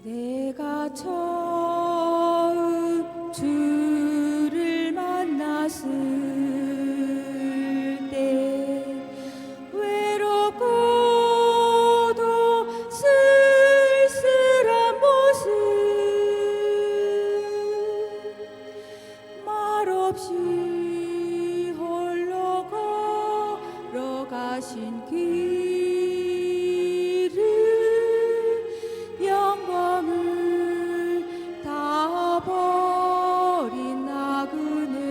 내가 처음 주를 만났을 때 외롭고도 쓸쓸한 모습 말없이 홀로 걸어가신 길을 영광을 다 버린 나그네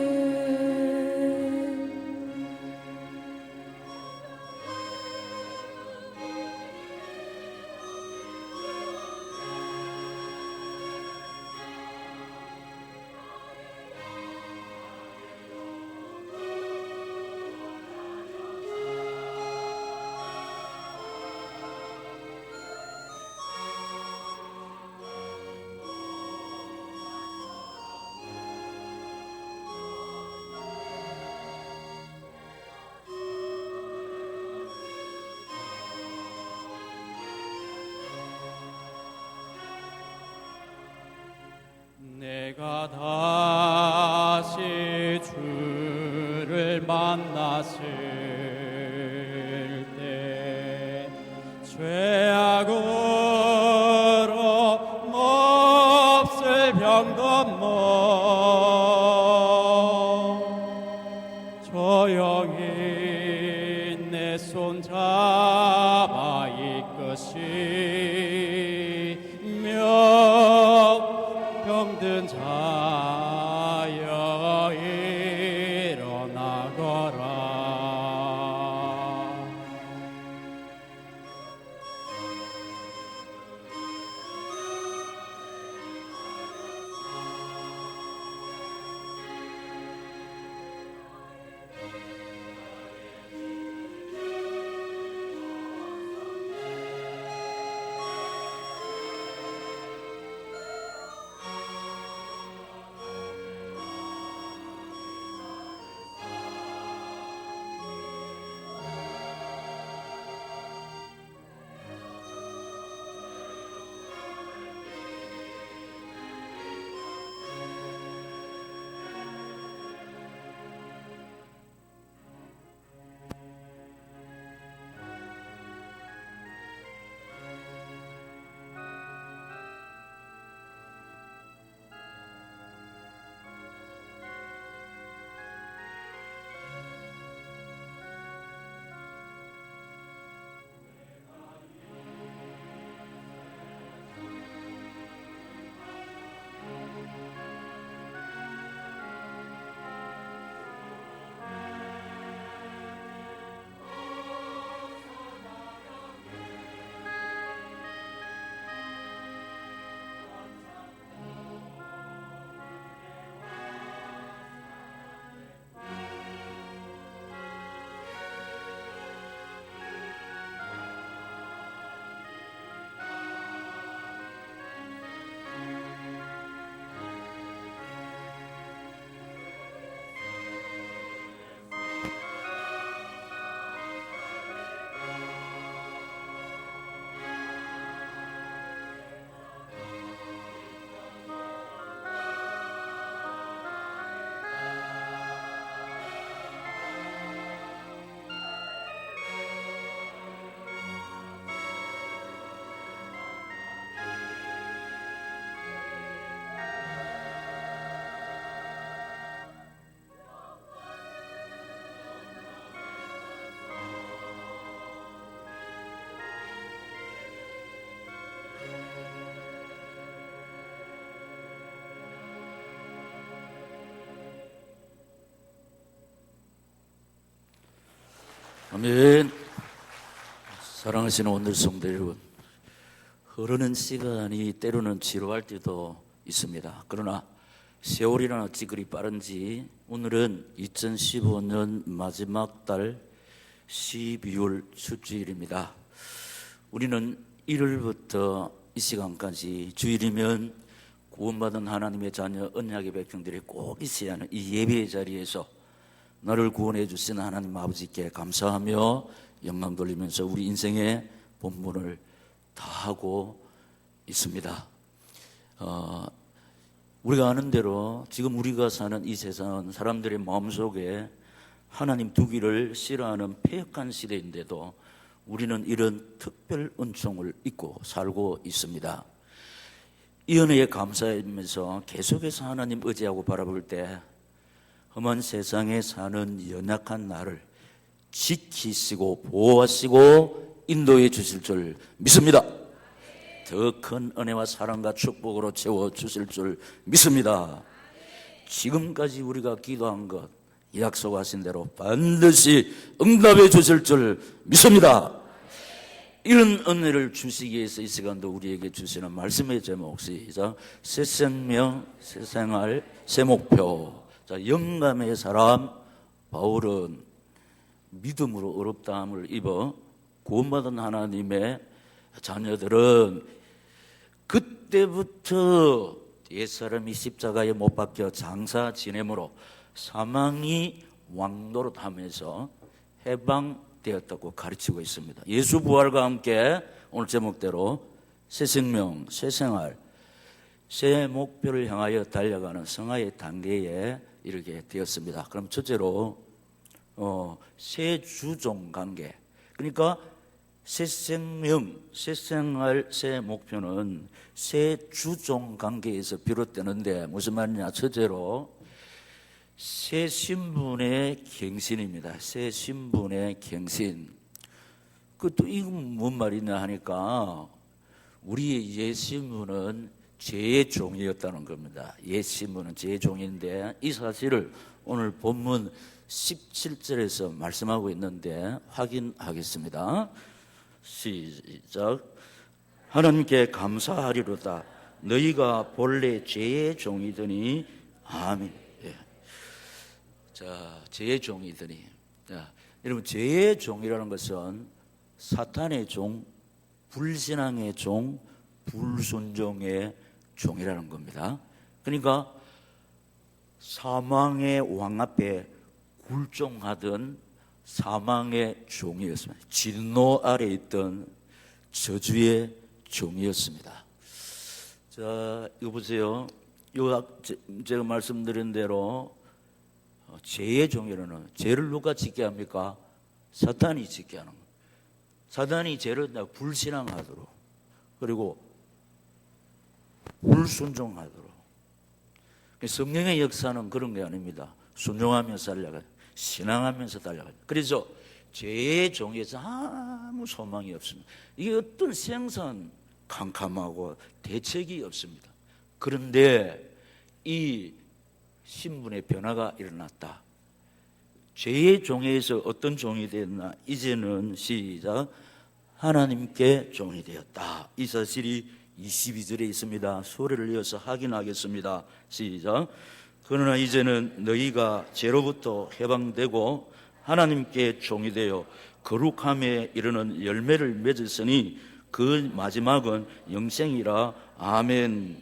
내가 다시 주를 만났을 때 죄악으로 몹쓸 병도 조용히 내 손 잡아 이끄시며 병든 자여 일어나거라. 아멘. 사랑하시는 오늘 성도 여러분, 흐르는 시간이 때로는 지루할 때도 있습니다. 그러나 세월이나 어찌 그리 빠른지 오늘은 2015년 마지막 달 12월 첫주일입니다. 우리는 1월부터 이 시간까지 주일이면 구원받은 하나님의 자녀 언약의 백성들이 꼭 있어야 하는 이 예배의 자리에서 나를 구원해 주신 하나님 아버지께 감사하며 영광 돌리면서 우리 인생의 본분을 다하고 있습니다. 우리가 아는 대로 지금 우리가 사는 이 세상은 사람들의 마음속에 하나님 두기를 싫어하는 패역한 시대인데도 우리는 이런 특별 은총을 잊고 살고 있습니다. 이 은혜에 감사하면서 계속해서 하나님 의지하고 바라볼 때 험한 세상에 사는 연약한 나를 지키시고 보호하시고 인도해 주실 줄 믿습니다. 더 큰 은혜와 사랑과 축복으로 채워주실 줄 믿습니다. 지금까지 우리가 기도한 것 약속하신 대로 반드시 응답해 주실 줄 믿습니다. 이런 은혜를 주시기 위해서 이 시간도 우리에게 주시는 말씀의 제목, 시작. 새 생명, 새 생활, 새 목표. 자, 영감의 사람 바울은 믿음으로 어렵다함을 입어 구원받은 하나님의 자녀들은 그때부터 옛사람이 십자가에 못 박혀 장사 지내므로 사망이 왕노릇하면서 해방되었다고 가르치고 있습니다. 예수 부활과 함께 오늘 제목대로 새 생명, 새 생활, 새 목표를 향하여 달려가는 성화의 단계에 이르게 되었습니다. 그럼 첫째로 새 주종 관계, 그러니까 새 생명, 새 생활, 새 목표는 새 주종 관계에서 비롯되는데 무슨 말이냐? 첫째로 새 신분의 갱신입니다. 새 신분의 갱신. 그것도 이건 뭔 말이냐 하니까 우리의 옛 신분은 죄의 종이었다는 겁니다. 옛 신분은 죄의 종인데 이 사실을 오늘 본문 17절에서 말씀하고 있는데 확인하겠습니다. 시작. 하나님께 감사하리로다. 너희가 본래 죄의 종이더니 아멘. 예. 자, 죄의 종이더니. 자, 여러분, 죄의 종이라는 것은 사탄의 종, 불신앙의 종, 불순종의 종이라는 겁니다. 그러니까 사망의 왕 앞에 굴종하던 사망의 종이었습니다. 진노 아래 있던 저주의 종이었습니다. 자, 이거 보세요. 제가 말씀드린 대로 죄의 종이라는, 죄를 누가 짓게 합니까? 사탄이 짓게 하는 거예요. 사탄이 죄를 불신앙하도록, 그리고 불순종하도록. 성령의 역사는 그런 게 아닙니다. 순종하면서 달려가요. 신앙하면서 달려가요. 그래서 죄의 종에서 아무 소망이 없습니다. 이게 어떤 생선 캄캄하고 대책이 없습니다. 그런데 이 신분의 변화가 일어났다. 죄의 종에서 어떤 종이 되었나? 이제는 시작. 하나님께 종이 되었다. 이 사실이 22절에 있습니다. 소리를 이어서 확인하겠습니다. 시작. 그러나 이제는 너희가 죄로부터 해방되고 하나님께 종이 되어 거룩함에 이르는 열매를 맺었으니 그 마지막은 영생이라. 아멘.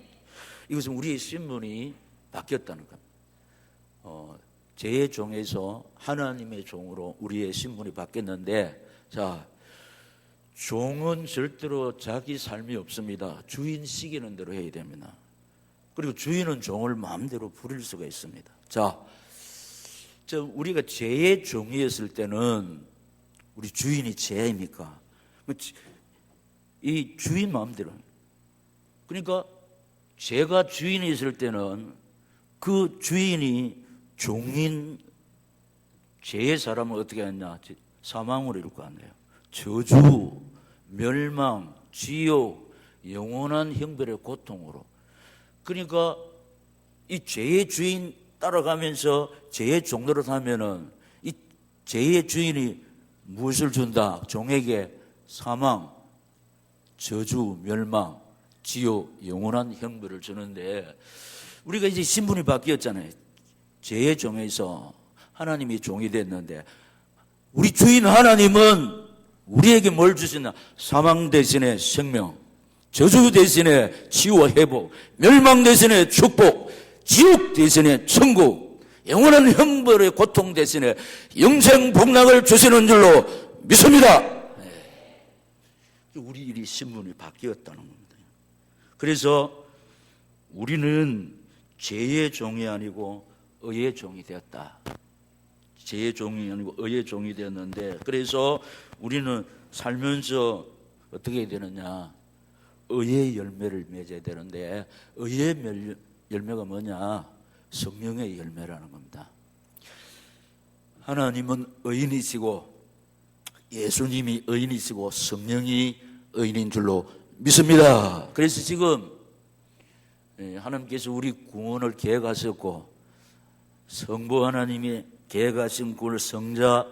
이것은 우리의 신분이 바뀌었다는 겁니다. 죄의 종에서 하나님의 종으로 우리의 신분이 바뀌었는데, 자, 종은 절대로 자기 삶이 없습니다. 주인 시키는 대로 해야 됩니다. 그리고 주인은 종을 마음대로 부릴 수가 있습니다. 자, 우리가 죄의 종이었을 때는 우리 주인이 죄입니까? 이 주인 마음대로. 그러니까 죄가 주인이 있을 때는 그 주인이 종인 죄의 사람은 어떻게 했냐? 사망으로 이룰 거 아니에요. 저주, 멸망, 지옥, 영원한 형벌의 고통으로. 그러니까 이 죄의 주인 따라가면서 죄의 종노릇 하면은 이 죄의 주인이 무엇을 준다? 종에게 사망, 저주, 멸망, 지옥, 영원한 형벌을 주는데, 우리가 이제 신분이 바뀌었잖아요. 죄의 종에서 하나님이 종이 됐는데, 우리 주인 하나님은 우리에게 뭘 주시나? 사망 대신에 생명, 저주 대신에 치유와 회복, 멸망 대신에 축복, 지옥 대신에 천국, 영원한 형벌의 고통 대신에 영생 복락을 주시는 줄로 믿습니다. 우리 일이 신분이 바뀌었다는 겁니다. 그래서 우리는 죄의 종이 아니고 의의 종이 되었다. 죄의 종이 아니고 의의 종이 되었는데, 그래서 우리는 살면서 어떻게 해야 되느냐? 의의 열매를 맺어야 되는데, 의의 열매가 뭐냐? 성령의 열매라는 겁니다. 하나님은 의인이시고 예수님이 의인이시고 성령이 의인인 줄로 믿습니다. 그래서 지금 하나님께서 우리 구원을 계획하셨고, 성부 하나님이 계획하신 구원을 성자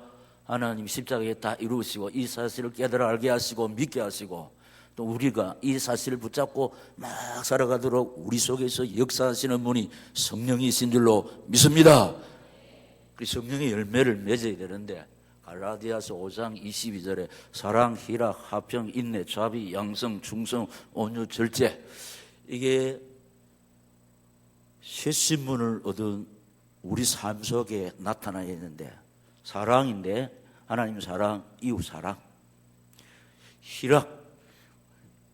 하나님 십자가에 다 이루시고, 이 사실을 깨달아 알게 하시고 믿게 하시고, 또 우리가 이 사실을 붙잡고 막 살아가도록 우리 속에서 역사하시는 분이 성령이신 줄로 믿습니다. 그 성령의 열매를 맺어야 되는데, 갈라디아서 5장 22절에 사랑, 희락, 화평, 인내, 자비, 양성, 충성, 온유, 절제, 이게 새 신분을 얻은 우리 삶 속에 나타나야 했는데, 사랑인데 하나님 사랑, 이웃 사랑, 희락,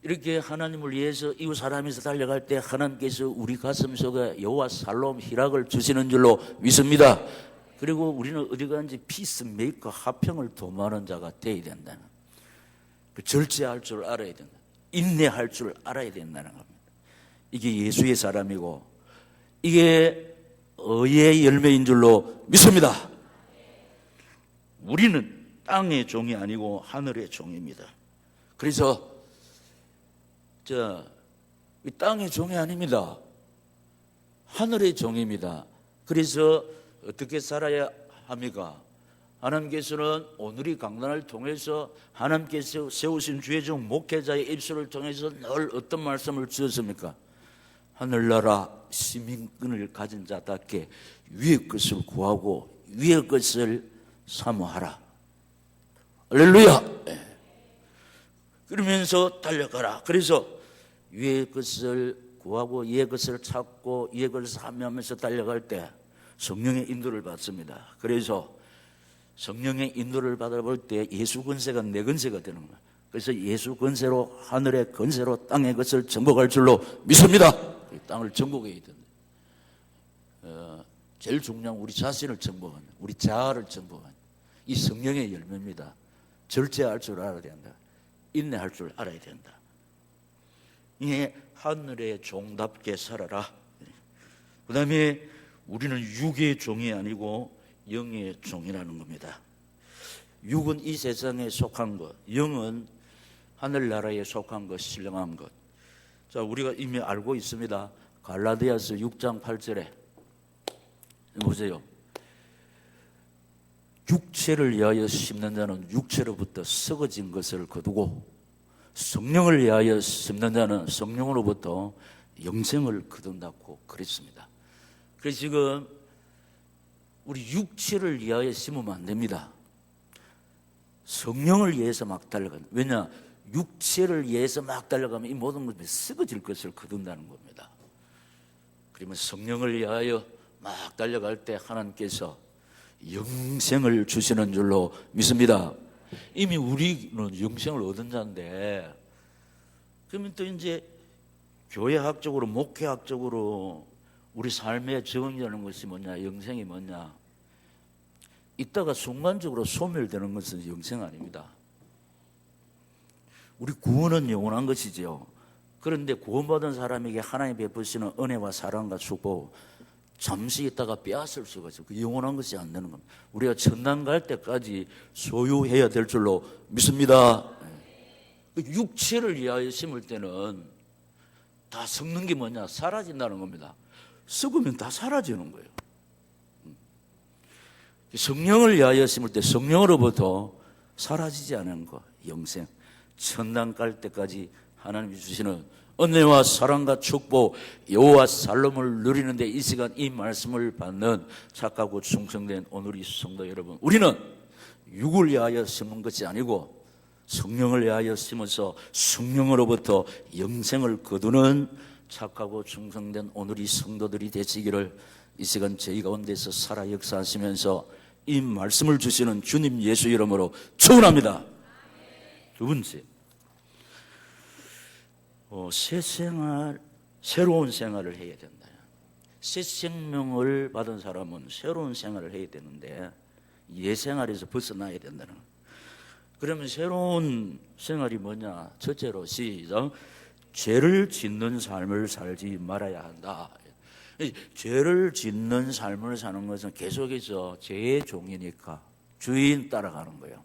이렇게 하나님을 위해서 이웃 사람에서 달려갈 때 하나님께서 우리 가슴 속에 여호와 살롬 희락을 주시는 줄로 믿습니다. 그리고 우리는 어디 가는지 피스메이커, 화평을 도모하는 자가 되어야 된다는, 그 절제할 줄 알아야 된다, 인내할 줄 알아야 된다는 겁니다. 이게 예수의 사람이고 이게 의의 열매인 줄로 믿습니다. 우리는 땅의 종이 아니고 하늘의 종입니다. 그래서 이 땅의 종이 아닙니다. 하늘의 종입니다. 그래서 어떻게 살아야 합니까? 하나님께서는 오늘의 강단을 통해서 하나님께서 세우신 주의 종 목회자의 입술을 통해서 늘 어떤 말씀을 주셨습니까? 하늘나라 시민권을 가진 자답게 위의 것을 구하고 위의 것을 사모하라. 할렐루야. 그러면서 달려가라. 그래서 위의 것을 구하고 위의 것을 찾고 위의 것을 사모하면서 달려갈 때 성령의 인도를 받습니다. 그래서 성령의 인도를 받아볼 때 예수 권세가 내 권세가 되는 거예요. 그래서 예수 권세로, 하늘의 권세로 땅의 것을 정복할 줄로 믿습니다. 땅을 정복해야 된다. 제일 중요한 우리 자신을 정복하는, 우리 자아를 정복하는 이 성령의 열매입니다. 절제할 줄 알아야 된다. 인내할 줄 알아야 된다. 이게 하늘의 종답게 살아라. 그 다음에 우리는 육의 종이 아니고 영의 종이라는 겁니다. 육은 이 세상에 속한 것, 영은 하늘나라에 속한 것, 신령한 것. 자, 우리가 이미 알고 있습니다. 갈라디아서 6장 8절에 보세요. 육체를 위하여 심는 자는 육체로부터 썩어진 것을 거두고 성령을 위하여 심는 자는 성령으로부터 영생을 거둔다고 그랬습니다. 그래서 지금 우리 육체를 위하여 심으면 안 됩니다. 성령을 위해서 막 달려가는. 왜냐? 육체를 위해서 막 달려가면 이 모든 것이 썩어질 것을 거둔다는 겁니다. 그러면 성령을 위하여 막 달려갈 때 하나님께서 영생을 주시는 줄로 믿습니다. 이미 우리는 영생을 얻은 자인데, 그러면 또 이제 교회학적으로, 목회학적으로 우리 삶에 적용되는 것이 뭐냐? 영생이 뭐냐? 이따가 순간적으로 소멸되는 것은 영생 아닙니다. 우리 구원은 영원한 것이지요. 그런데 구원받은 사람에게 하나님 베푸시는 은혜와 사랑과 축복, 잠시 있다가 빼앗을 수가 있어요. 그 영원한 것이 안 되는 겁니다. 우리가 천당 갈 때까지 소유해야 될 줄로 믿습니다. 육체를 위하여 심을 때는 다 썩는 게 뭐냐? 사라진다는 겁니다. 썩으면 다 사라지는 거예요. 성령을 위하여 심을 때 성령으로부터 사라지지 않은 것, 영생. 천당 갈 때까지 하나님이 주시는 은혜와 사랑과 축복, 여호와 살롬을 누리는데 이 시간 이 말씀을 받는 착하고 충성된 오늘의 성도 여러분, 우리는 육을 위하여 심은 것이 아니고 성령을 위하여 심어서 성령으로부터 영생을 거두는 착하고 충성된 오늘의 성도들이 되시기를 이 시간 저희 가운데서 살아 역사하시면서 이 말씀을 주시는 주님 예수 이름으로 축원합니다. 두 번째, 새 생활 새로운 생활을 해야 된다. 새 생명을 받은 사람은 새로운 생활을 해야 되는데 옛 생활에서 벗어나야 된다는 거예요. 그러면 새로운 생활이 뭐냐? 첫째로 시작. 죄를 짓는 삶을 살지 말아야 한다. 죄를 짓는 삶을 사는 것은 계속해서 죄의 종이니까 주인 따라가는 거예요.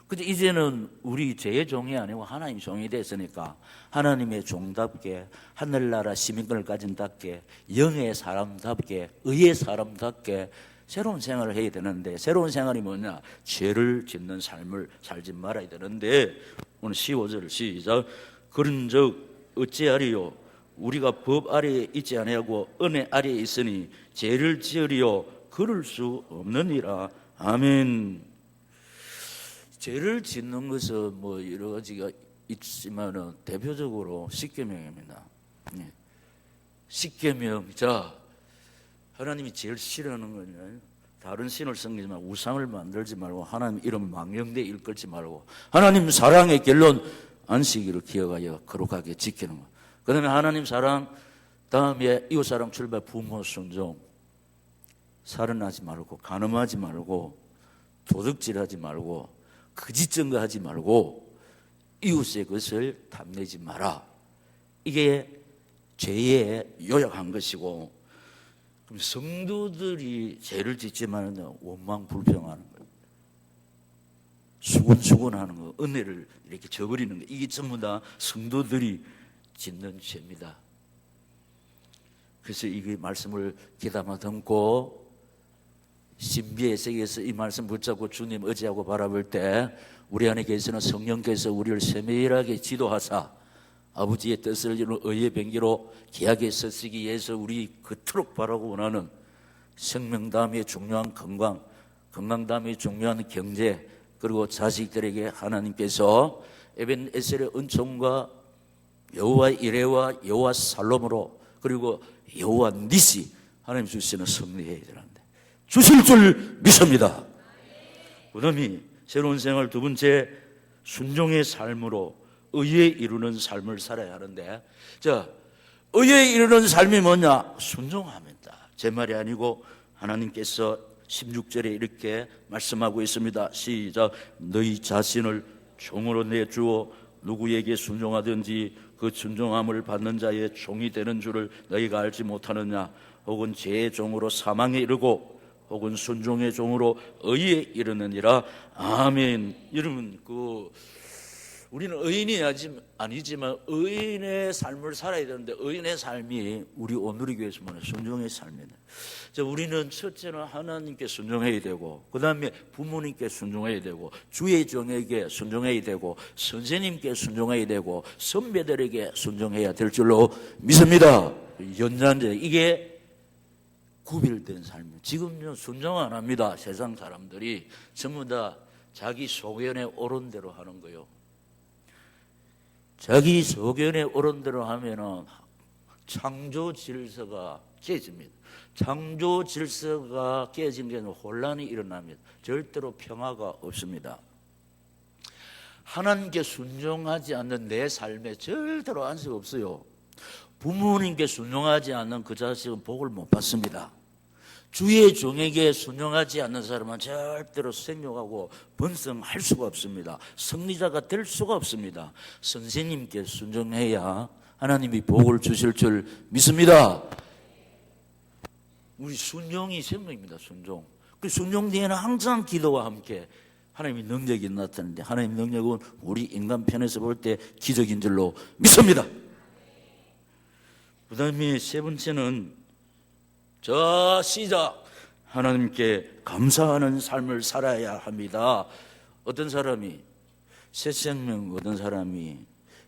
근데 이제는 우리 죄의 종이 아니고 하나님 종이 됐으니까 하나님의 종답게 하늘나라 시민권을 가진답게 영의 사람답게 의의 사람답게 새로운 생활을 해야 되는데 새로운 생활이 뭐냐? 죄를 짓는 삶을 살지 말아야 되는데 오늘 15절 시작. 그런즉 어찌하리요? 우리가 법 아래에 있지 아니하고 은혜 아래에 있으니 죄를 지으리요? 그럴 수 없느니라. 아멘. 죄를 짓는 것은 뭐 여러 가지가 있지만은 대표적으로 십계명입니다. 십계명. 자, 하나님이 제일 싫어하는 거는 다른 신을 섬기지만 우상을 만들지 말고 하나님 이름 망령되이 일컬지 말고 하나님 사랑의 결론 안식일을 기억하여 거룩하게 지키는 것. 그 다음에 하나님 사랑, 다음에 이웃사랑 출발, 부모 순종, 살인하지 말고 간음하지 말고 도둑질하지 말고 거짓 증거하지 말고 이웃의 것을 탐내지 마라. 이게 죄에 요약한 것이고, 그럼 성도들이 죄를 짓지만 원망 불평하는 거예요. 수군수군하는 거, 은혜를 이렇게 저버리는 거, 이게 전부 다 성도들이 짓는 죄입니다. 그래서 이 말씀을 귀담아 듣고 신비의 세계에서 이 말씀 붙잡고 주님 의지하고 바라볼 때 우리 안에 계시는 성령께서 우리를 세밀하게 지도하사 아버지의 뜻을 이루는 의의 병기로 계약에 서쓰기 위해서 우리 그토록 바라고 원하는 생명 다음에 중요한 건강, 건강 다음에 중요한 경제, 그리고 자식들에게 하나님께서 에벤에셀의 은총과 여호와 이레와 여호와 살롬으로 그리고 여호와 니시 하나님 주시는 승리해야 되는데 주실 줄 믿습니다. 그다음에 새로운 생활 두 번째, 순종의 삶으로 의에 이루는 삶을 살아야 하는데, 자, 의에 이루는 삶이 뭐냐? 순종합니다. 제 말이 아니고 하나님께서 16절에 이렇게 말씀하고 있습니다. 시작. 너희 자신을 종으로 내주어 누구에게 순종하든지 그 순종함을 받는 자의 종이 되는 줄을 너희가 알지 못하느냐? 혹은 죄의 종으로 사망에 이르고 혹은 순종의 종으로 의에 이르느니라. 아멘. 여러분, 우리는 의인이 아니지만 의인의 삶을 살아야 되는데 의인의 삶이 우리 오늘의 교회에서 말하는 순종의 삶이다. 우리는 첫째는 하나님께 순종해야 되고, 그 다음에 부모님께 순종해야 되고, 주의 종에게 순종해야 되고, 선생님께 순종해야 되고, 선배들에게 순종해야 될 줄로 믿습니다. 연장제, 이게 구별된 삶이에요. 지금요 순종 안 합니다. 세상 사람들이 전부 다 자기 소견에 옳은 대로 하는 거예요. 자기 소견에 옳은 대로 하면은 창조 질서가 깨집니다. 창조 질서가 깨진 게 아니라 혼란이 일어납니다. 절대로 평화가 없습니다. 하나님께 순종하지 않는 내 삶에 절대로 안식 없어요. 부모님께 순종하지 않는 그 자식은 복을 못 받습니다. 주의 종에게 순종하지 않는 사람은 절대로 생육하고 번성할 수가 없습니다. 승리자가 될 수가 없습니다. 선생님께 순종해야 하나님이 복을 주실 줄 믿습니다. 우리 순종이 생명입니다. 순종. 그 순종 뒤에는 항상 기도와 함께 하나님의 능력이 나타나는데, 하나님의 능력은 우리 인간 편에서 볼 때 기적인 줄로 믿습니다. 그 다음에 세 번째는 시작. 하나님께 감사하는 삶을 살아야 합니다. 어떤 사람이 새 생명, 어떤 사람이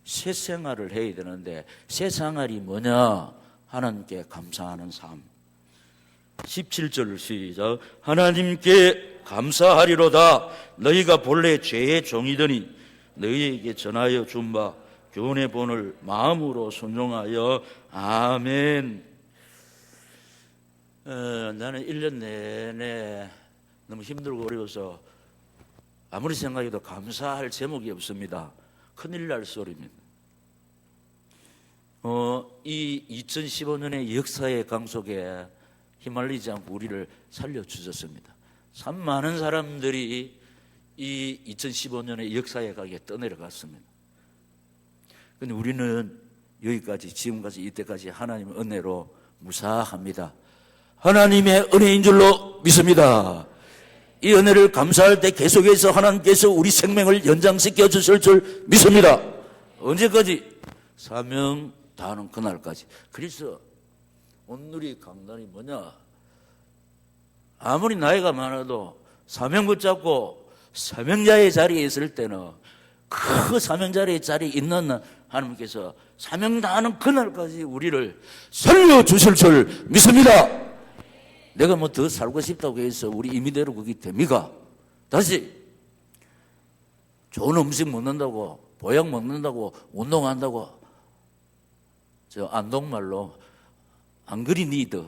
새 생활을 해야 되는데, 새 생활이 뭐냐? 하나님께 감사하는 삶. 17절 시작. 하나님께 감사하리로다. 너희가 본래 죄의 종이더니 너희에게 전하여 준 바 교훈의 본을 마음으로 순종하여. 아멘. 나는 1년 내내 너무 힘들고 어려워서 아무리 생각해도 감사할 제목이 없습니다. 큰일 날 소리입니다. 이 2015년의 역사의 강 속에 휘말리지 않고 우리를 살려주셨습니다. 참 많은 사람들이 이 2015년의 역사의 강에 떠내려갔습니다. 그런데 우리는 여기까지, 지금까지, 이때까지 하나님의 은혜로 무사합니다. 하나님의 은혜인 줄로 믿습니다. 이 은혜를 감사할 때 계속해서 하나님께서 우리 생명을 연장시켜 주실 줄 믿습니다. 언제까지? 사명 다하는 그날까지. 그래서 오늘이 강단이 뭐냐? 아무리 나이가 많아도 사명 붙잡고 사명자의 자리에 있을 때는 그 사명자의 자리에 있는 하나님께서 사명 다하는 그날까지 우리를 살려주실 줄 믿습니다. 내가 뭐 더 살고 싶다고 해서 우리 임의대로 그게 됩니까? 다시 좋은 음식 먹는다고, 보약 먹는다고, 운동한다고, 저 안동말로 안 그리 니드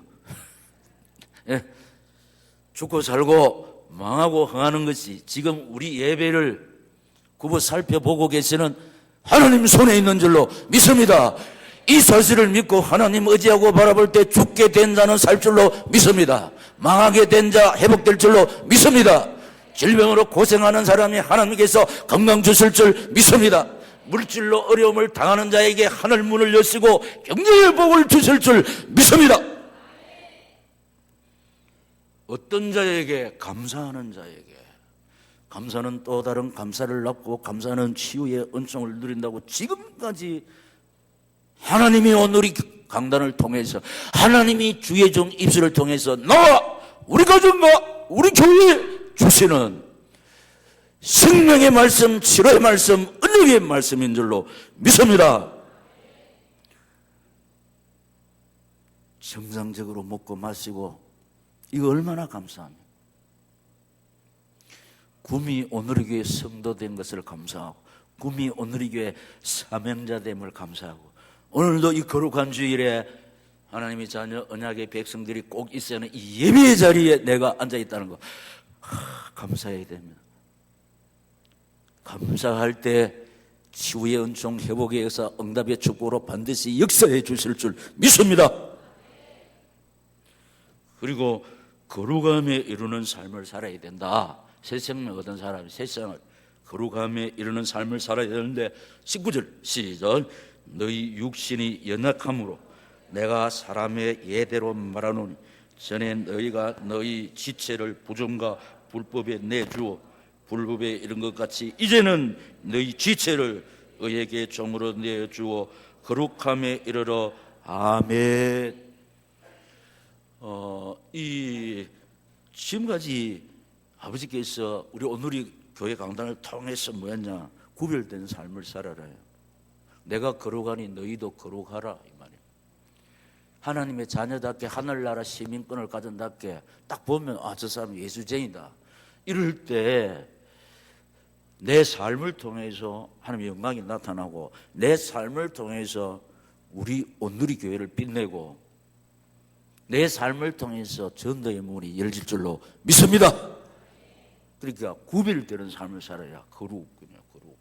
예. 죽고 살고 망하고 흥하는 것이 지금 우리 예배를 굽어 살펴보고 계시는 하나님 손에 있는 줄로 믿습니다. 이 사실을 믿고 하나님 의지하고 바라볼 때 죽게 된 자는 살 줄로 믿습니다. 망하게 된 자 회복될 줄로 믿습니다. 질병으로 고생하는 사람이 하나님께서 건강 주실 줄 믿습니다. 물질로 어려움을 당하는 자에게 하늘 문을 여시고 경제의 복을 주실 줄 믿습니다. 어떤 자에게? 감사하는 자에게. 감사는 또 다른 감사를 낳고 감사는 치유의 은총을 누린다고 지금까지 하나님이 오늘 이 강단을 통해서, 하나님이 주의 종 입술을 통해서 나와 우리 가정과 우리 교회에 주시는 생명의 말씀, 치료의 말씀, 은혜의 말씀인 줄로 믿습니다. 정상적으로 먹고 마시고 이거 얼마나 감사합니까? 구미 오늘의 교회 성도된 것을 감사하고, 구미 오늘의 교회 사명자됨을 감사하고, 오늘도 이 거룩한 주일에 하나님의 자녀 언약의 백성들이 꼭 있어야 하는 이 예배의 자리에 내가 앉아있다는 거 감사해야 됩니다. 감사할 때 치유의 은총, 회복의 역사, 응답의 축복으로 반드시 역사해 주실 줄 믿습니다. 그리고 거룩함에 이루는 삶을 살아야 된다. 새 생명 얻은 사람이 세상을 거룩함에 이루는 삶을 살아야 되는데 19절 시작. 너희 육신이 연약함으로 내가 사람의 예대로 말하노니 전에 너희가 너희 지체를 부정과 불법에 내주어 불법에 이른 것 같이 이제는 너희 지체를 의에게 종으로 내주어 거룩함에 이르러 아멘. 이 지금까지 아버지께서 우리 오늘이 교회 강단을 통해서 뭐였냐? 구별된 삶을 살아라요. 내가 거룩하니 너희도 거룩하라 이 말이에요. 하나님의 자녀답게 하늘나라 시민권을 가진답게 딱 보면 저 사람 예수쟁이다. 이럴 때 내 삶을 통해서 하나님의 영광이 나타나고, 내 삶을 통해서 우리 오늘이 교회를 빛내고, 내 삶을 통해서 전도의 문이 열릴 줄로 믿습니다. 그러니까 구별되는 삶을 살아야 거룩이냐, 거룩.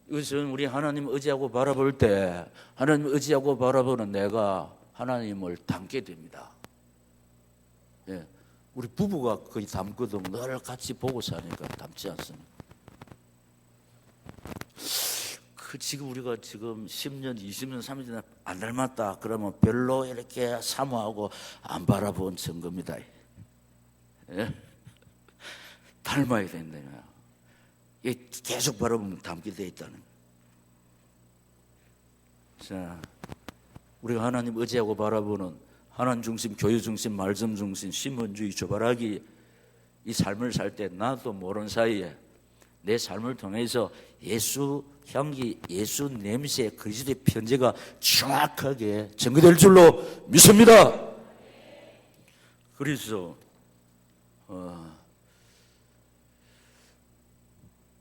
이것은 우리 하나님 의지하고 바라볼 때, 하나님 의지하고 바라보는 내가 하나님을 닮게 됩니다. 예, 우리 부부가 거의 닮거든. 늘 같이 보고 사니까 닮지 않습니다. 지금 우리가 지금 10년, 20년, 30년 안 닮았다 그러면 별로 이렇게 사모하고 안 바라본 증거입니다. 예? 닮아야 된다. 계속 바라보면 닮게 돼 있다는 거예요. 자, 우리가 하나님 의지하고 바라보는 하나님 중심, 교회 중심, 말씀 중심, 신문주의, 조바라기 이 삶을 살 때 나도 모르는 사이에 내 삶을 통해서 예수 향기, 예수 냄새, 그리스도의 편제가 정확하게 전개될 줄로 믿습니다. 그래서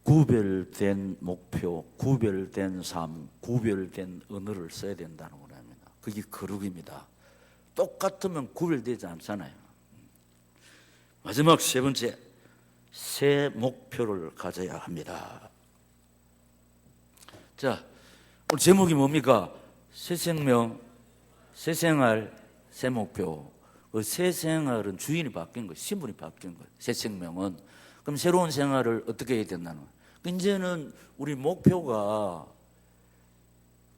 구별된 목표, 구별된 삶, 구별된 언어를 써야 된다는 거랍니다. 그게 거룩입니다. 똑같으면 구별되지 않잖아요. 마지막 세 번째, 새 목표를 가져야 합니다. 자, 오늘 제목이 뭡니까? 새 생명, 새 생활, 새 목표. 그 새 생활은 주인이 바뀐 거예요. 신분이 바뀐 거예요. 새 생명은. 그럼 새로운 생활을 어떻게 해야 된다는 거예요? 이제는 우리 목표가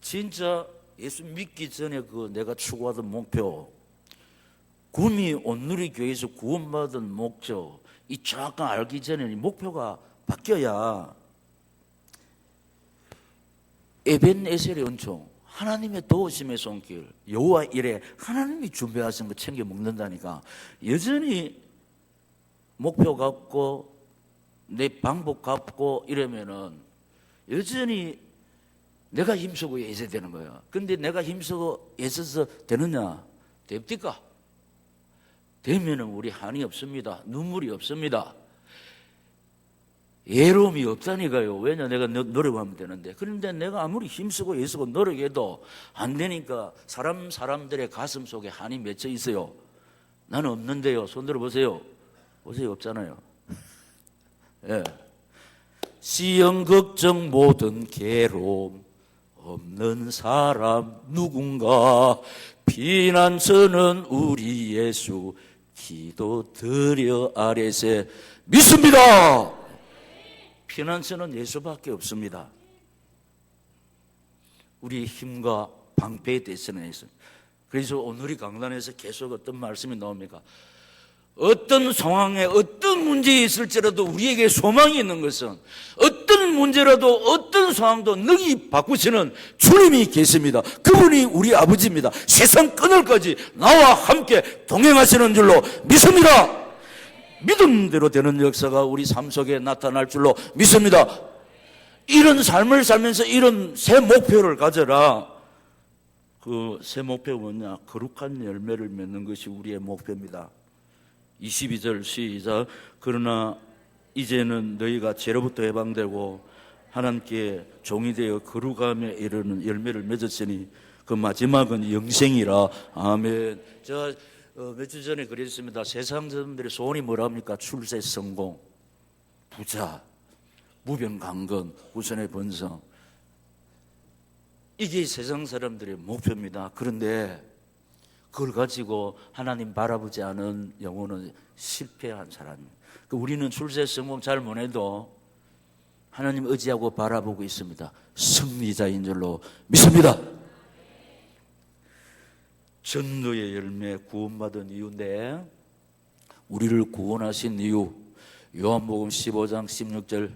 진짜 예수 믿기 전에 그 내가 추구하던 목표, 구미 온누리 교회에서 구원받은 목적, 이 정확한 알기 전에 이 목표가 바뀌어야 에벤에셀의 은총, 하나님의 도우심의 손길, 여호와 이레, 하나님이 준비하신 거 챙겨 먹는다니까. 여전히 목표 갖고 내 방법 갖고 이러면은 여전히 내가 힘쓰고 애써야 되는 거야. 근데 내가 힘쓰고 애써서 되느냐? 됩니까? 되면은 우리 한이 없습니다. 눈물이 없습니다. 예로움이 없다니까요. 왜냐? 내가 노력하면 되는데. 그런데 내가 아무리 힘쓰고 애쓰고 노력해도 안 되니까 사람들의 가슴 속에 한이 맺혀 있어요. 나는 없는데요. 손 들어보세요. 보세요. 없잖아요. 예. 시험 걱정 모든 괴로움 없는 사람 누군가 피난처는 우리 예수 기도 드려 아래세 믿습니다. 피난처는 예수밖에 없습니다. 우리의 힘과 방패에 대해서는 예수. 그래서 오늘 이 강단에서 계속 어떤 말씀이 나옵니까? 어떤 상황에 어떤 문제에 있을지라도 우리에게 소망이 있는 것은 어떤 문제라도 어떤 상황도 능히 바꾸시는 주님이 계십니다. 그분이 우리 아버지입니다. 세상 끝날까지 나와 함께 동행하시는 줄로 믿습니다. 믿음대로 되는 역사가 우리 삶 속에 나타날 줄로 믿습니다. 이런 삶을 살면서 이런 새 목표를 가져라. 그 새 목표가 뭐냐? 거룩한 열매를 맺는 것이 우리의 목표입니다. 22절 시작. 그러나 이제는 너희가 죄로부터 해방되고 하나님께 종이 되어 거룩함에 이르는 열매를 맺었으니 그 마지막은 영생이라. 아멘. 제가 몇 주 전에 그랬습니다. 세상 사람들의 소원이 뭐랍니까? 출세 성공, 부자, 무병강건, 후손의 번성. 이게 세상 사람들의 목표입니다. 그런데 그걸 가지고 하나님 바라보지 않은 영혼은 실패한 사람입니다. 우리는 출세 성공 잘 못해도 하나님 의지하고 바라보고 있습니다. 승리자인 줄로 믿습니다. 전도의 열매 구원받은 이유인데 우리를 구원하신 이유 요한복음 15장 16절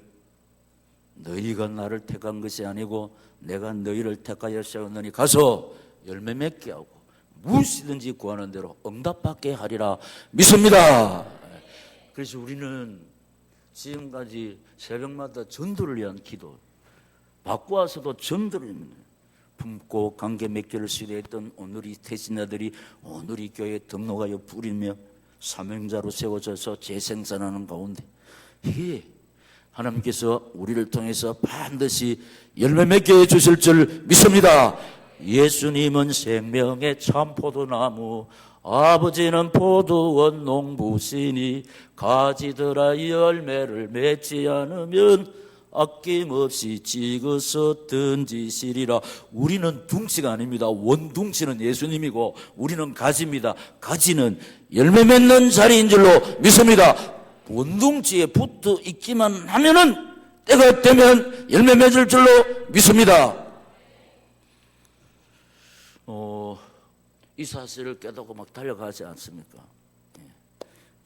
너희가 나를 택한 것이 아니고 내가 너희를 택하였사오니 가서 열매 맺게 하고 무엇이든지 구하는 대로 응답받게 하리라 믿습니다. 그래서 우리는 지금까지 새벽마다 전도를 위한 기도 받고 와서도 전도를 품고 관계 맺기를 시도했던 오늘이 태신자들이 오늘이 교회에 등록하여 부리며 사명자로 세워져서 재생산하는 가운데 하나님께서 우리를 통해서 반드시 열매 맺게 해주실 줄 믿습니다. 예수님은 생명의 참 포도나무 아버지는 포도원 농부시니 가지들아 열매를 맺지 않으면 아낌없이 찍어서 던지시리라. 우리는 둥치가 아닙니다. 원둥치는 예수님이고 우리는 가지입니다. 가지는 열매 맺는 자리인 줄로 믿습니다. 원둥치에 붙어 있기만 하면은 때가 되면 열매 맺을 줄로 믿습니다. 이 사실을 깨닫고 막 달려가지 않습니까?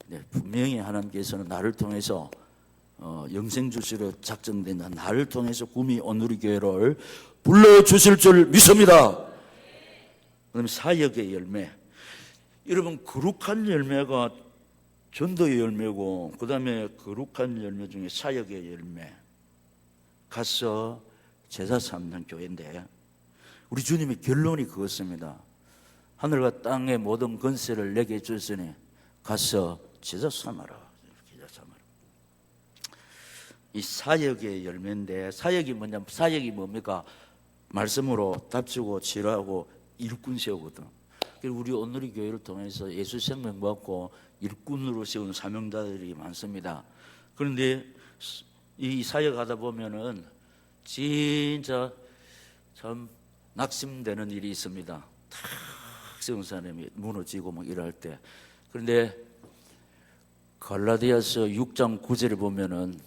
네, 분명히 하나님께서는 나를 통해서 영생 주시로 작정된 나를 통해서 구미 온누리 교회를 불러주실 줄 믿습니다. 그다음에 사역의 열매. 여러분 거룩한 열매가 전도의 열매고 그 다음에 거룩한 열매 중에 사역의 열매. 가서 제사 삼는 교회인데 우리 주님의 결론이 그것입니다. 하늘과 땅의 모든 권세를 내게 주시니 가서 제사 삼아라. 이 사역의 열매인데 사역이 뭐냐면 사역이 뭡니까? 말씀으로 답주고 치료하고 일꾼 세우거든. 우리 온누리 교회를 통해서 예수 생명 받고 일꾼으로 세운 사명자들이 많습니다. 그런데 이 사역하다 보면은 진짜 참 낙심되는 일이 있습니다. 탁 세운 사람이 무너지고 막 이럴 때. 그런데 갈라디아서 6장 9절에 보면은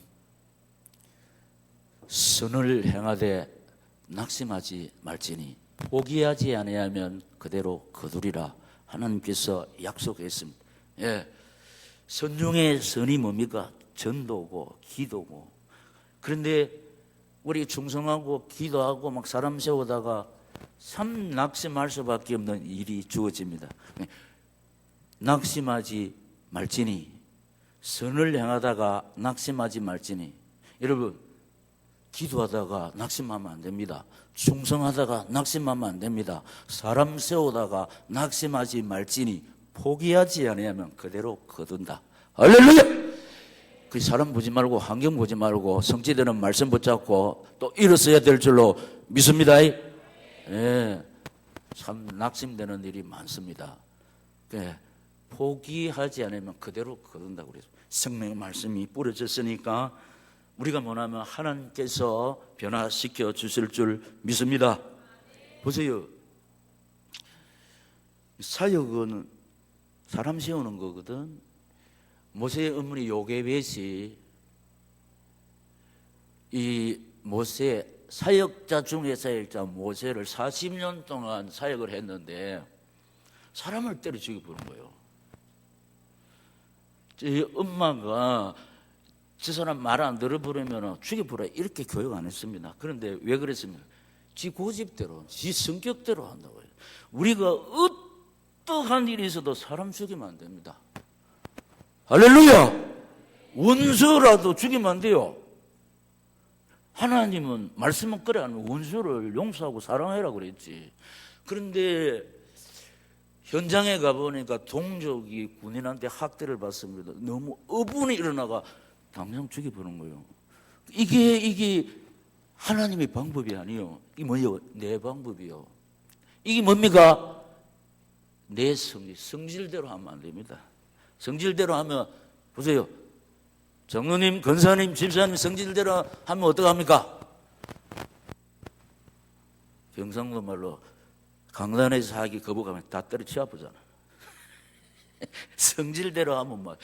선을 행하되 낙심하지 말지니 포기하지 아니하면 그대로 거두리라 하나님께서 약속했습니다. 예, 선 중에 선이 뭡니까? 전도고 기도고. 그런데 우리 충성하고 기도하고 막 사람 세우다가 참 낙심할 수밖에 없는 일이 주어집니다. 낙심하지 말지니, 선을 행하다가 낙심하지 말지니. 여러분, 기도하다가 낙심하면 안 됩니다. 충성하다가 낙심하면 안 됩니다. 사람 세우다가 낙심하지 말지니 포기하지 아니하면 그대로 거둔다. 할렐루야! 그 사람 보지 말고 환경 보지 말고 성취되는 말씀 붙잡고 또 일어서야 될 줄로 믿습니다. 예, 참 낙심되는 일이 많습니다. 예, 포기하지 않으면 그대로 거둔다고 그래서 성령의 말씀이 뿌려졌으니까 우리가 뭐냐면 하나님께서 변화시켜 주실 줄 믿습니다. 보세요. 사역은 사람 세우는 거거든. 모세의 어머니 요게벳이 이 모세 사역자 중에 사역자 모세를 40년 동안 사역을 했는데 사람을 때려 죽여버린 거예요. 제 엄마가 저 사람 말 안 들어버리면 죽여버려 이렇게 교육 안 했습니다. 그런데 왜 그랬습니까? 지 고집대로 지 성격대로 한다고 해요. 우리가 어떠한 일이 있어도 사람 죽이면 안 됩니다. 할렐루야! 원수라도 죽이면 안 돼요. 하나님은 말씀은 그래 하면 원수를 용서하고 사랑해라 그랬지. 그런데 현장에 가보니까 동족이 군인한테 학대를 받습니다. 너무 어분이 일어나가 당장 죽여보는 거예요. 이게 하나님의 방법이 아니에요. 이게 뭐예요? 내 방법이요. 이게 뭡니까? 내 성질대로 하면 안 됩니다. 성질대로 하면 보세요. 장로님, 권사님, 집사님 성질대로 하면 어떡합니까? 경상도 말로 강단에서 하기 거부감에 다 때려치 아프잖아. 성질대로 하면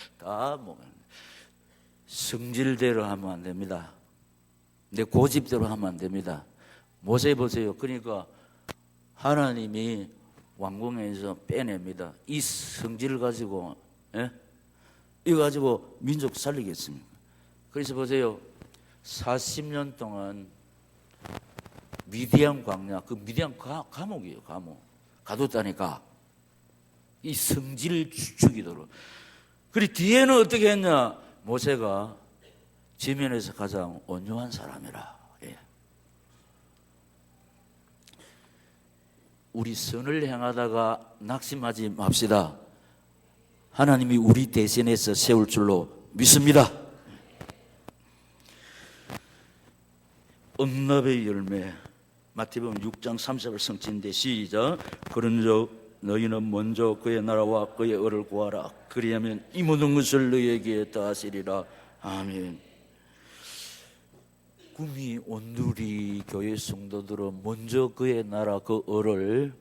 성질대로 하면 안 됩니다. 내 고집대로 하면 안 됩니다. 모세 보세요. 그러니까 하나님이 왕궁에서 빼냅니다. 이 성질을 가지고, 이거 가지고 민족 살리겠습니까? 그래서 보세요. 40년 동안 미디안 광야, 그 미디안 감옥이에요. 감옥. 가뒀다니까. 이 성질 죽이도록. 그리고 뒤에는 어떻게 했냐? 모세가 지면에서 가장 온유한 사람이라. 예. 우리 선을 행하다가 낙심하지 맙시다. 하나님이 우리 대신해서 세울 줄로 믿습니다. 응답의 열매 마태복음 6장 3절을 성취인데 시작. 그런즉 너희는 먼저 그의 나라와 그의 의를 구하라. 그리하면 이 모든 것을 너희에게 더하시리라. 아멘. 구미 온누리 교회 성도들은 먼저 그의 나라 그 의를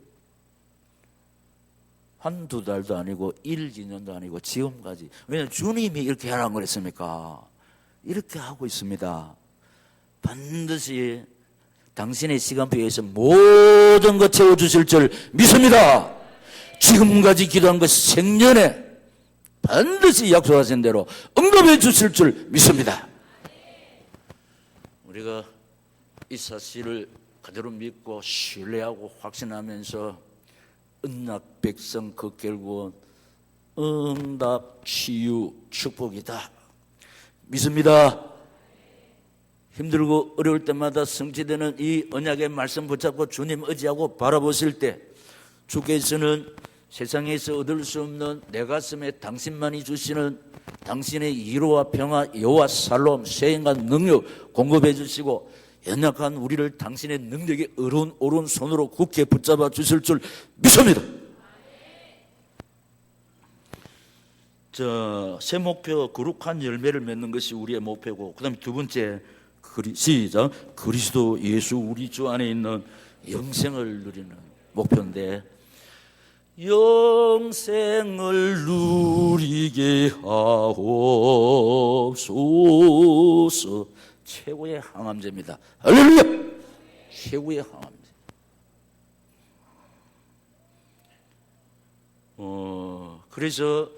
한두 달도 아니고 1, 2년도 아니고 지금까지. 왜냐하면 주님이 이렇게 하라고 그랬습니까? 이렇게 하고 있습니다. 반드시 당신의 시간표에서 모든 것 채워주실 줄 믿습니다. 지금까지 기도한 것 생년에 반드시 약속하신 대로 응답해 주실 줄 믿습니다. 우리가 이 사실을 그대로 믿고 신뢰하고 확신하면서 은락 백성 그 결국은 응답 치유 축복이다 믿습니다. 힘들고 어려울 때마다 성취되는 이 언약의 말씀 붙잡고 주님 의지하고 바라보실 때 주께서는 세상에서 얻을 수 없는 내 가슴에 당신만이 주시는 당신의 위로와 평화, 여호와 살롬, 쇠행한 능력 공급해 주시고 연약한 우리를 당신의 능력의 오른손으로 굳게 붙잡아 주실 줄 믿습니다. 새 목표 거룩한 열매를 맺는 것이 우리의 목표고, 그 다음에 두 번째 시작. 그리스도 예수 우리 주 안에 있는 영생을 누리는 목표인데, 영생을 누리게 하옵소서. 최고의 항암제입니다. 할렐루야! 최고의 항암제. 그래서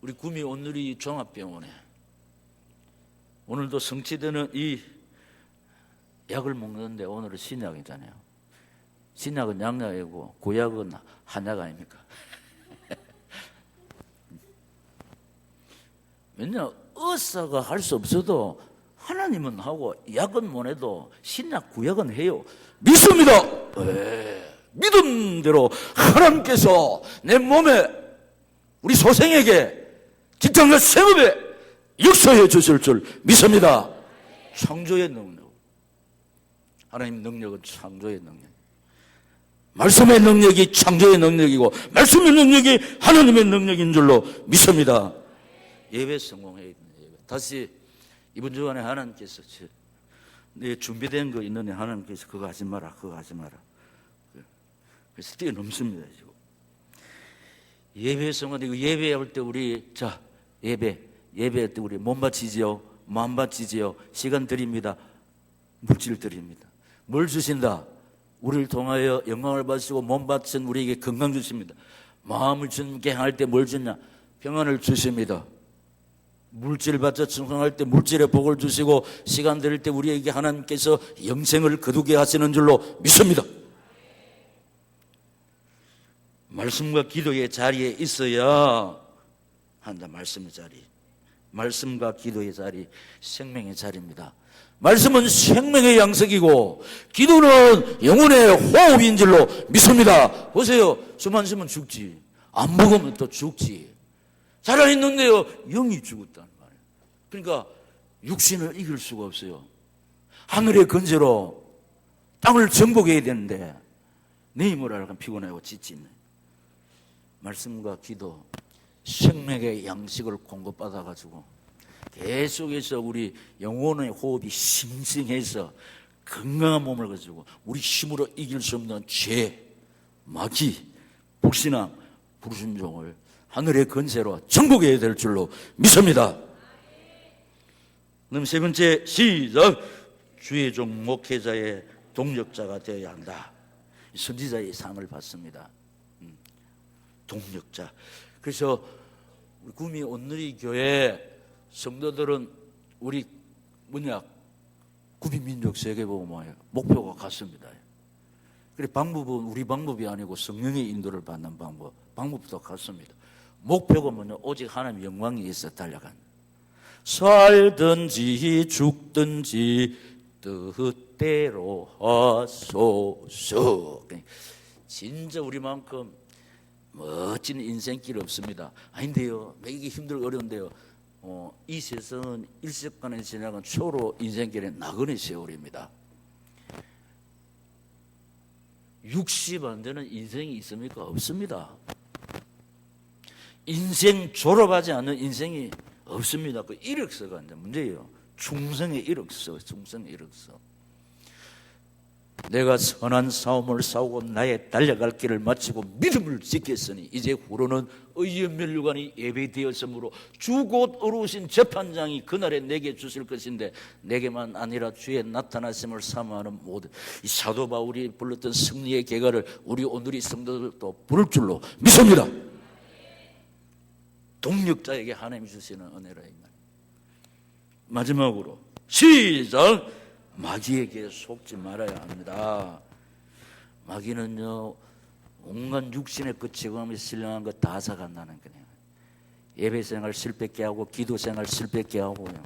우리 구미 온누리 종합병원에 오늘도 성취되는 이 약을 먹는데, 오늘은 신약이잖아요. 신약은 양약이고 구약은 한약 아닙니까? 왜냐, 의사가 할 수 없어도 하나님은 하고 약은 못 해도 신약 구약은 해요. 믿습니다. 믿음대로 하나님께서 내 몸에, 우리 소생에게, 직장과 생업에 역사해 주실 줄 믿습니다. 창조의 능력, 하나님 능력은 창조의 능력, 말씀의 능력이 창조의 능력이고 말씀의 능력이 하나님의 능력인 줄로 믿습니다. 예배 성공해야 됩니다. 다시 이번 주간에 하나님께서 내 준비된 거 있는데 하나님께서 그거 하지 마라, 그거 하지 마라. 그래서 뛰어넘습니다. 지금 예배 성공, 이거 예배할 때 우리 예배할 때 우리 몸 바치지요, 마음 바치지요, 시간 드립니다, 물질 드립니다. 뭘 주신다? 우리를 통하여 영광을 받으시고 몸 바친 우리에게 건강 주십니다. 마음을 주님께 향할 때 뭘 주냐? 평안을 주십니다. 물질 받자 충성할 때 물질의 복을 주시고, 시간 드릴 때 우리에게 하나님께서 영생을 거두게 하시는 줄로 믿습니다. 말씀과 기도의 자리에 있어야 한다. 말씀의 자리, 말씀과 기도의 자리, 생명의 자리입니다. 말씀은 생명의 양식이고 기도는 영혼의 호흡인 줄로 믿습니다. 보세요, 숨 안 쉬면 죽지, 안 먹으면 또 죽지. 살아있는데요 영이 죽었단 말이에요. 그러니까 육신을 이길 수가 없어요. 하늘의 건재로 땅을 정복해야 되는데 내 힘으로 하여간 피곤하고 지치네. 말씀과 기도, 생명의 양식을 공급받아가지고 계속해서 우리 영혼의 호흡이 싱싱해서 건강한 몸을 가지고 우리 힘으로 이길 수 없는 죄, 마귀, 불신앙, 불순종을 하늘의 건세로 정복해야 될 줄로 믿습니다. 그럼 세 번째, 시작. 주의 종 목회자의 동력자가 되어야 한다. 선지자의 상을 받습니다. 동력자. 그래서 우리 구미 온누리 교회 성도들은 우리 구미 민족 세계보고 뭐예요? 목표가 같습니다. 그래 방법은 우리 방법이 아니고 성령의 인도를 받는 방법도 같습니다. 목표가 뭐냐? 오직 하나님 영광이 있어 달려간. 살든지 죽든지 뜻대로 하소서. 진짜 우리만큼 멋진 인생길 없습니다. 아닌데요, 매기 힘들고 어려운데요, 이 세상은 일sek간에 지나간 초로 인생길의 나그네 세월입니다. 60 안 되는 인생이 있습니까? 없습니다. 인생 졸업하지 않는 인생이 없습니다. 그 이력서가 이제 문제예요. 충성의 이력서, 충성의 이력서. 내가 선한 싸움을 싸우고 나의 달려갈 길을 마치고 믿음을 지켰으니 이제 후로는 의의 면류관이 예배되었으므로 주 곧 어루신 재판장이 그날에 내게 주실 것인데 내게만 아니라 주의 나타나심을 사모하는 모든 이 사도 바울이 불렀던 승리의 계가를 우리 오늘의 성도들도 부를 줄로 믿습니다. 동력자에게 하나님이 주시는 은혜라. 마지막으로 시작. 마귀에게 속지 말아야 합니다. 마귀는요, 온갖 육신의 그 지금이 신령한 거 다 사간다는 거예요. 예배생활 실패케 하고 기도생활 실패케 하고요,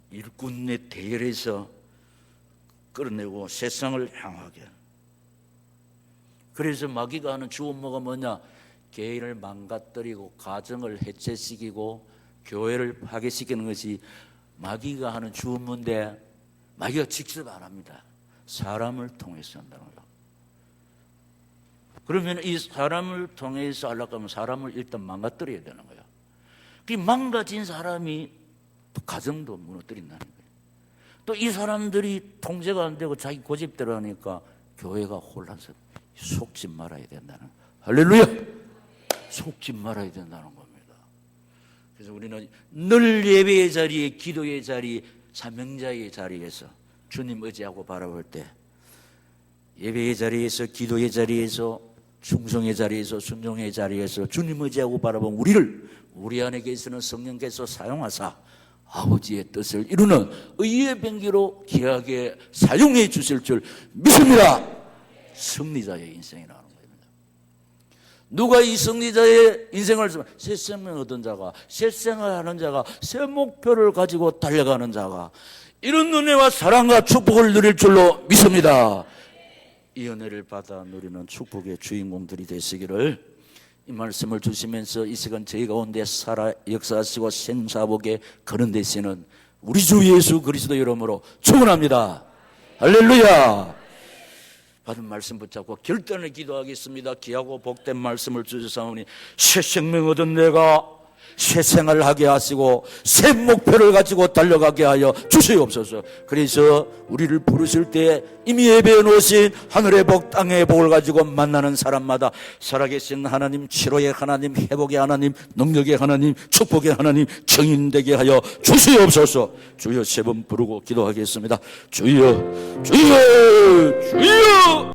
일꾼의 대열에서 끌어내고 세상을 향하게. 그래서 마귀가 하는 주 업무가 뭐냐? 개인을 망가뜨리고 가정을 해체시키고 교회를 파괴시키는 것이 마귀가 하는 주 업무인데, 마귀가 직접 안 합니다. 사람을 통해서 한다는 거예요. 그러면 이 사람을 통해서 하려고 하면 사람을 일단 망가뜨려야 되는 거예요. 그 망가진 사람이 또 가정도 무너뜨린다는 거예요. 또 이 사람들이 통제가 안 되고 자기 고집대로 하니까 교회가 혼란스러워. 속지 말아야 된다는, 할렐루야! 속지 말아야 된다는 겁니다. 그래서 우리는 늘 예배의 자리에, 기도의 자리, 사명자의 자리에서 주님 의지하고 바라볼 때, 예배의 자리에서, 기도의 자리에서, 충성의 자리에서, 순종의 자리에서 주님 의지하고 바라본 우리를, 우리 안에 계시는 성령께서 사용하사 아버지의 뜻을 이루는 의의 병기로 귀하게 사용해 주실 줄 믿습니다. 승리자의 인생이라는 겁니다. 누가 이 승리자의 인생을, 새 생명 얻은 자가, 새 생활하는 자가, 새 목표를 가지고 달려가는 자가 이런 은혜와 사랑과 축복을 누릴 줄로 믿습니다. 이 은혜를 받아 누리는 축복의 주인공들이 되시기를, 이 말씀을 주시면서 이 시간 저희 가운데 살아 역사하시고 생사복에 거론되시는 우리 주 예수 그리스도 이름으로 축원합니다. 할렐루야. 받은 말씀 붙잡고 결단을 기도하겠습니다. 귀하고 복된 말씀을 주시사오니 새 생명 얻은 내가 새 생활을 하게 하시고 새 목표를 가지고 달려가게 하여 주시옵소서. 그래서 우리를 부르실 때 이미 예배해 놓으신 하늘의 복 땅의 복을 가지고 만나는 사람마다 살아계신 하나님, 치료의 하나님, 회복의 하나님, 능력의 하나님, 축복의 하나님 증인되게 하여 주시옵소서. 주여 세 번 부르고 기도하겠습니다. 주여, 주여, 주여.